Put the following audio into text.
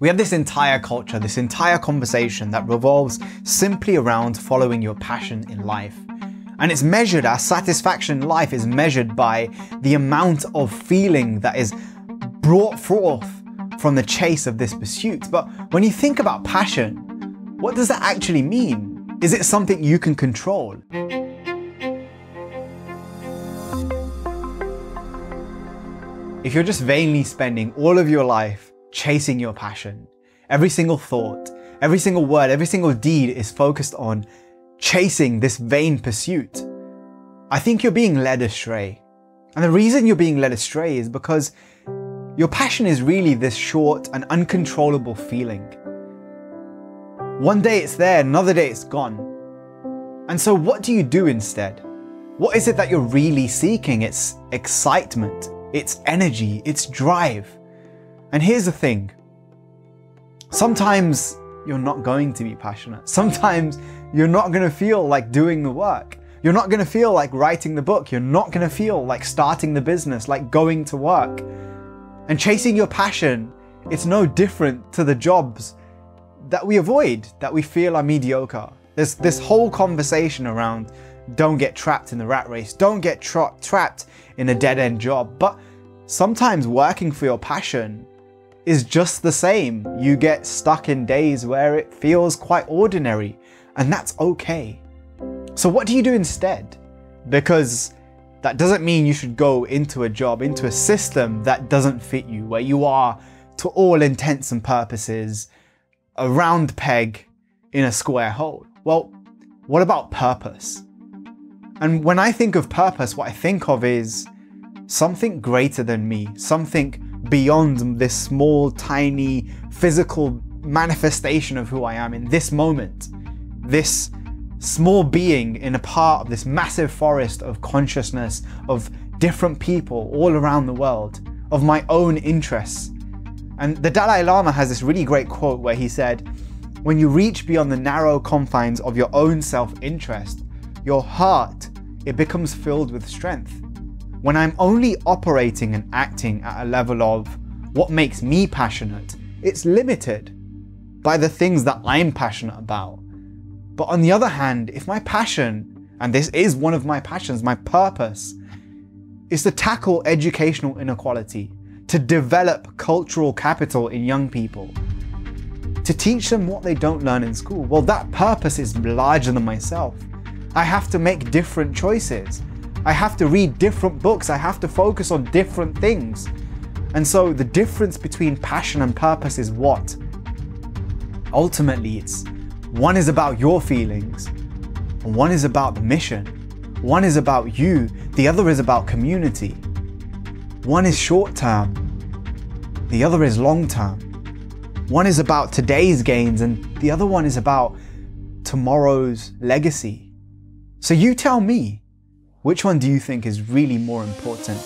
We have this entire culture, this entire conversation that revolves simply around following your passion in life. And it's measured, our satisfaction in life is measured by the amount of feeling that is brought forth from the chase of this pursuit. But when you think about passion, what does that actually mean? Is it something you can control? If you're just vainly spending all of your life chasing your passion, every single thought, every single word, every single deed is focused on chasing this vain pursuit, I think you're being led astray. And the reason you're being led astray is because your passion is really this short and uncontrollable feeling. One day it's there, another day it's gone. And so what do you do instead? What is it that you're really seeking? It's excitement, it's energy, it's drive. And here's the thing, sometimes you're not going to be passionate. Sometimes you're not going to feel like doing the work. You're not going to feel like writing the book. You're not going to feel like starting the business, like going to work. And chasing your passion, it's no different to the jobs that we avoid, that we feel are mediocre. There's this whole conversation around don't get trapped in the rat race, don't get trapped in a dead-end job. But sometimes working for your passion is just the same. You get stuck in days where it feels quite ordinary, and that's okay. So what do you do instead? Because that doesn't mean you should go into a job, into a system that doesn't fit you, where you are, to all intents and purposes, a round peg in a square hole. Well, what about purpose? And when I think of purpose, what I think of is something greater than me, something beyond this small, tiny, physical manifestation of who I am in this moment. This small being in a part of this massive forest of consciousness, of different people all around the world, of my own interests. And the Dalai Lama has this really great quote where he said, when you reach beyond the narrow confines of your own self-interest, your heart, it becomes filled with strength. When I'm only operating and acting at a level of what makes me passionate, it's limited by the things that I'm passionate about. But on the other hand, if my passion, and this is one of my passions, my purpose, is to tackle educational inequality, to develop cultural capital in young people, to teach them what they don't learn in school, well, that purpose is larger than myself. I have to make different choices. I have to read different books. I have to focus on different things. And so the difference between passion and purpose is what? Ultimately, one is about your feelings, and one is about the mission. One is about you, the other is about community. One is short term, the other is long term. One is about today's gains, and the other one is about tomorrow's legacy. So you tell me, which one do you think is really more important?